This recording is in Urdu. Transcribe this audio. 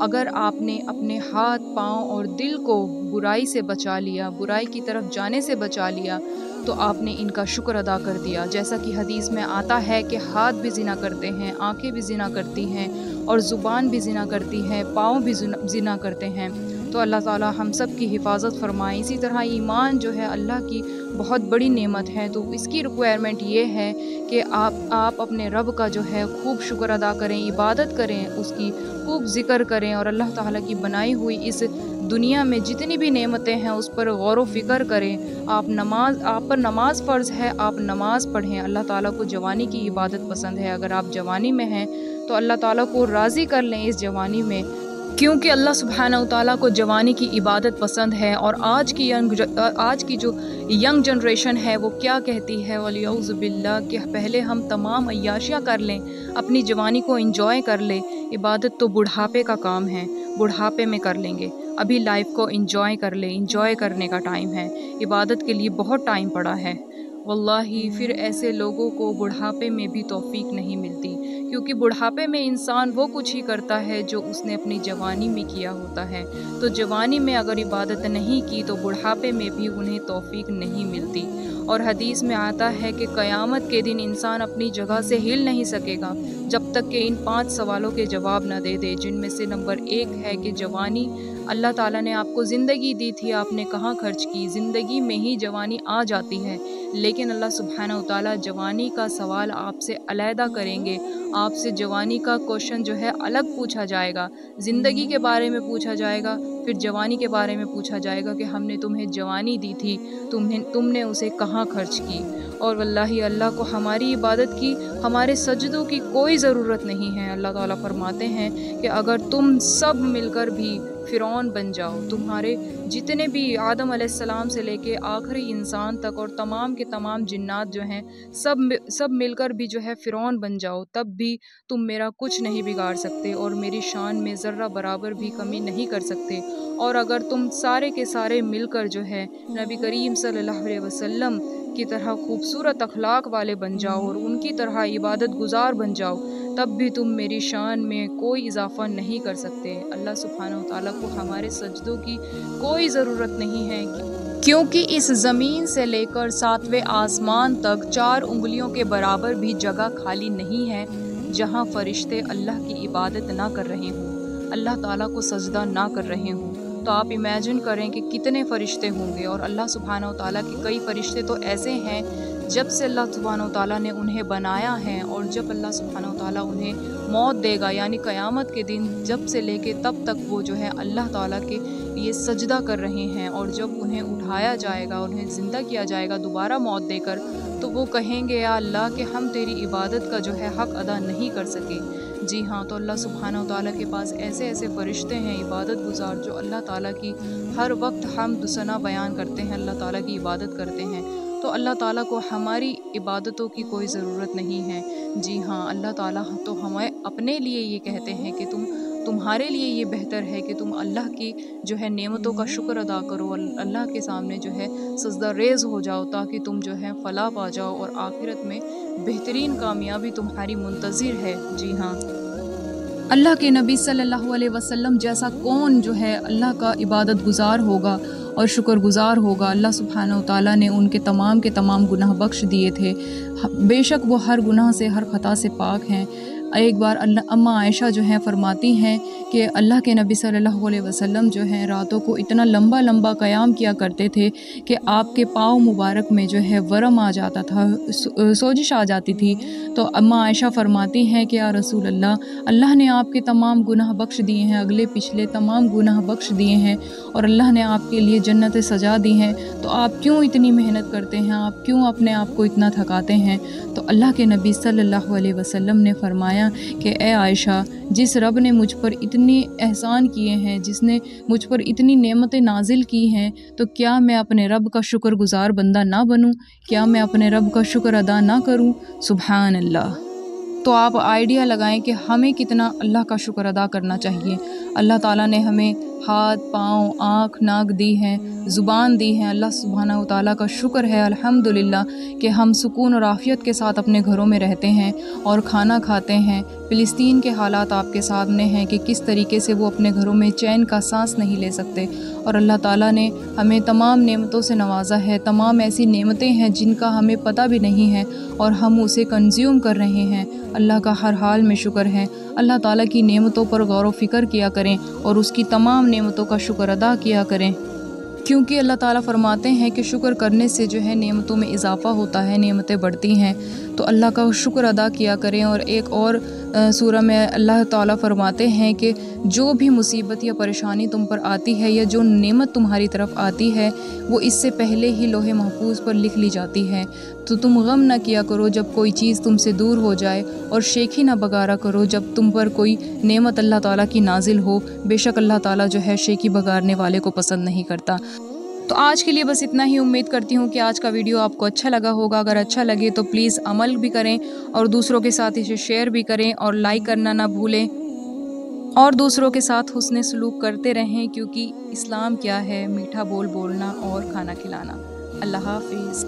اگر آپ نے اپنے ہاتھ پاؤں اور دل کو برائی سے بچا لیا، برائی کی طرف جانے سے بچا لیا، تو آپ نے ان کا شکر ادا کر دیا۔ جیسا کہ حدیث میں آتا ہے کہ ہاتھ بھی زنا کرتے ہیں، آنکھیں بھی زنا کرتی ہیں، اور زبان بھی زنا کرتی ہے، پاؤں بھی زنا کرتے ہیں۔ تو اللہ تعالیٰ ہم سب کی حفاظت فرمائے۔ اسی طرح ایمان جو ہے اللہ کی بہت بڑی نعمت ہے، تو اس کی ریکوائرمنٹ یہ ہے کہ آپ اپنے رب کا جو ہے خوب شکر ادا کریں، عبادت کریں، اس کی خوب ذکر کریں، اور اللہ تعالیٰ کی بنائی ہوئی اس دنیا میں جتنی بھی نعمتیں ہیں اس پر غور و فکر کریں۔ آپ پر نماز فرض ہے، آپ نماز پڑھیں۔ اللہ تعالیٰ کو جوانی کی عبادت پسند ہے۔ اگر آپ جوانی میں ہیں تو اللہ تعالیٰ کو راضی کر لیں اس جوانی میں، کیونکہ اللہ سبحانہ و تعالیٰ کو جوانی کی عبادت پسند ہے۔ اور آج کی جو ینگ جنریشن ہے وہ کیا کہتی ہے، وَلِیَعُوذُ بِاللَّہ، کہ پہلے ہم تمام عیاشیاں کر لیں، اپنی جوانی کو انجوائے کر لیں۔ عبادت تو بڑھاپے کا کام ہے، بڑھاپے میں کر لیں گے۔ ابھی لائف کو انجوائے کر لیں، انجوائے کرنے کا ٹائم ہے، عبادت کے لیے بہت ٹائم پڑا ہے۔ واللہ پھر ایسے لوگوں کو بڑھاپے میں بھی توفیق نہیں ملتی، کیونکہ بڑھاپے میں انسان وہ کچھ ہی کرتا ہے جو اس نے اپنی جوانی میں کیا ہوتا ہے۔ تو جوانی میں اگر عبادت نہیں کی تو بڑھاپے میں بھی انہیں توفیق نہیں ملتی۔ اور حدیث میں آتا ہے کہ قیامت کے دن انسان اپنی جگہ سے ہل نہیں سکے گا جب تک کہ ان 5 سوالوں کے جواب نہ دے دے، جن میں سے نمبر 1 ہے کہ جوانی اللہ تعالیٰ نے آپ کو زندگی دی تھی، آپ نے کہاں خرچ کی؟ زندگی میں ہی جوانی آ جاتی ہے، لیکن اللہ سبحانہ و تعالیٰ جوانی کا سوال آپ سے علیحدہ کریں گے۔ آپ سے جوانی کا کوشچن جو ہے الگ پوچھا جائے گا، زندگی کے بارے میں پوچھا جائے گا، پھر جوانی کے بارے میں پوچھا جائے گا کہ ہم نے تمہیں جوانی دی تھی، تم نے اسے کہاں خرچ کی؟ اور واللہ اللہ کو ہماری عبادت کی، ہمارے سجدوں کی کوئی ضرورت نہیں ہے۔ اللہ تعالیٰ فرماتے ہیں کہ اگر تم سب مل کر بھی فرعون بن جاؤ، تمہارے جتنے بھی آدم علیہ السلام سے لے کے آخری انسان تک اور تمام کے تمام جنات جو ہیں، سب مل کر بھی جو ہے فرعون بن جاؤ، تب بھی تم میرا کچھ نہیں بگاڑ سکتے اور میری شان میں ذرہ برابر بھی کمی نہیں کر سکتے۔ اور اگر تم سارے کے سارے مل کر جو ہے نبی کریم صلی اللہ علیہ وسلم کی طرح خوبصورت اخلاق والے بن جاؤ اور ان کی طرح عبادت گزار بن جاؤ، تب بھی تم میری شان میں کوئی اضافہ نہیں کر سکتے۔ اللہ سبحانہ و تعالیٰ کو ہمارے سجدوں کی کوئی ضرورت نہیں ہے، کیونکہ اس زمین سے لے کر 7ویں آسمان تک 4 انگلیوں کے برابر بھی جگہ خالی نہیں ہے جہاں فرشتے اللہ کی عبادت نہ کر رہے ہوں، اللہ تعالیٰ کو سجدہ نہ کر رہے ہوں۔ تو آپ امیجن کریں کہ کتنے فرشتے ہوں گے۔ اور اللہ سبحانہ و تعالیٰ کے کئی فرشتے تو ایسے ہیں جب سے اللہ سبحانہ و تعالیٰ نے انہیں بنایا ہے، اور جب اللہ سبحانہ و تعالیٰ انہیں موت دے گا، یعنی قیامت کے دن، جب سے لے کے تب تک وہ جو ہے اللہ تعالیٰ کے لیے سجدہ کر رہے ہیں، اور جب انہیں اٹھایا جائے گا، انہیں زندہ کیا جائے گا دوبارہ موت دے کر، تو وہ کہیں گے یا اللہ کہ ہم تیری عبادت کا جو ہے حق ادا نہیں کر سکے۔ جی ہاں، تو اللہ سبحانہ و تعالیٰ کے پاس ایسے ایسے فرشتے ہیں عبادت گزار، جو اللہ تعالیٰ کی ہر وقت حمد ثنا بیان کرتے ہیں، اللہ تعالیٰ کی عبادت کرتے ہیں۔ تو اللہ تعالیٰ کو ہماری عبادتوں کی کوئی ضرورت نہیں ہے۔ جی ہاں، اللہ تعالیٰ تو ہمیں اپنے لیے یہ کہتے ہیں کہ تمہارے لیے یہ بہتر ہے کہ تم اللہ کی جو ہے نعمتوں کا شکر ادا کرو، اللہ کے سامنے جو ہے سجدہ ریز ہو جاؤ، تاکہ تم جو ہے فلاح پا جاؤ اور آخرت میں بہترین کامیابی تمہاری منتظر ہے۔ جی ہاں، اللہ کے نبی صلی اللہ علیہ وسلم جیسا کون جو ہے اللہ کا عبادت گزار ہوگا اور شکر گزار ہوگا۔ اللہ سبحانہ و تعالیٰ نے ان کے تمام گناہ بخش دیے تھے، بے شک وہ ہر گناہ سے، ہر خطا سے پاک ہیں۔ ایک بار اماں عائشہ جو ہیں فرماتی ہیں کہ اللہ کے نبی صلی اللہ علیہ وسلم جو ہیں راتوں کو اتنا لمبا قیام کیا کرتے تھے کہ آپ کے پاؤں مبارک میں جو ہے ورم آ جاتا تھا، سوجش آ جاتی تھی۔ تو اماں عائشہ فرماتی ہیں کہ یا رسول اللہ نے آپ کے تمام گناہ بخش دیے ہیں، اگلے پچھلے تمام گناہ بخش دیے ہیں، اور اللہ نے آپ کے لیے جنتیں سجا دی ہیں، تو آپ کیوں اتنی محنت کرتے ہیں، آپ کیوں اپنے آپ کو اتنا تھکاتے ہیں؟ تو اللہ کے نبی صلی اللہ علیہ وسلم نے فرمایا کہ اے عائشہ، جس رب نے مجھ پر اتنے احسان کیے ہیں، جس نے مجھ پر اتنی نعمتیں نازل کی ہیں، تو کیا میں اپنے رب کا شکر گزار بندہ نہ بنوں؟ کیا میں اپنے رب کا شکر ادا نہ کروں؟ سبحان اللہ۔ تو آپ آئیڈیا لگائیں کہ ہمیں کتنا اللہ کا شکر ادا کرنا چاہیے۔ اللہ تعالیٰ نے ہمیں ہاتھ پاؤں آنکھ ناک دی ہیں، زبان دی ہیں، اللہ سبحانہ و تعالیٰ کا شکر ہے الحمدللہ کہ ہم سکون اور عافیت کے ساتھ اپنے گھروں میں رہتے ہیں اور کھانا کھاتے ہیں۔ فلسطین کے حالات آپ کے سامنے ہیں کہ کس طریقے سے وہ اپنے گھروں میں چین کا سانس نہیں لے سکتے، اور اللہ تعالیٰ نے ہمیں تمام نعمتوں سے نوازا ہے۔ تمام ایسی نعمتیں ہیں جن کا ہمیں پتہ بھی نہیں ہے اور ہم اسے کنزیوم کر رہے ہیں۔ اللہ کا ہر حال میں شکر ہے۔ اللہ تعالیٰ کی نعمتوں پر غور و فکر کیا کریں اور اس کی تمام نعمتوں کا شکر ادا کیا کریں، کیونکہ اللہ تعالیٰ فرماتے ہیں کہ شکر کرنے سے جو ہے نعمتوں میں اضافہ ہوتا ہے، نعمتیں بڑھتی ہیں۔ تو اللہ کا شکر ادا کیا کریں۔ اور ایک اور سورہ میں اللہ تعالیٰ فرماتے ہیں کہ جو بھی مصیبت یا پریشانی تم پر آتی ہے یا جو نعمت تمہاری طرف آتی ہے وہ اس سے پہلے ہی لوح محفوظ پر لکھ لی جاتی ہے، تو تم غم نہ کیا کرو جب کوئی چیز تم سے دور ہو جائے، اور شیخی نہ بگارا کرو جب تم پر کوئی نعمت اللہ تعالیٰ کی نازل ہو، بے شک اللہ تعالیٰ جو ہے شیخی بگارنے والے کو پسند نہیں کرتا۔ تو آج کے لیے بس اتنا ہی۔ امید کرتی ہوں کہ آج کا ویڈیو آپ کو اچھا لگا ہوگا۔ اگر اچھا لگے تو پلیز عمل بھی کریں اور دوسروں کے ساتھ اسے شیئر بھی کریں اور لائک کرنا نہ بھولیں، اور دوسروں کے ساتھ حسن سلوک کرتے رہیں، کیونکہ اسلام کیا ہے؟ میٹھا بول بولنا اور کھانا کھلانا۔ اللہ حافظ۔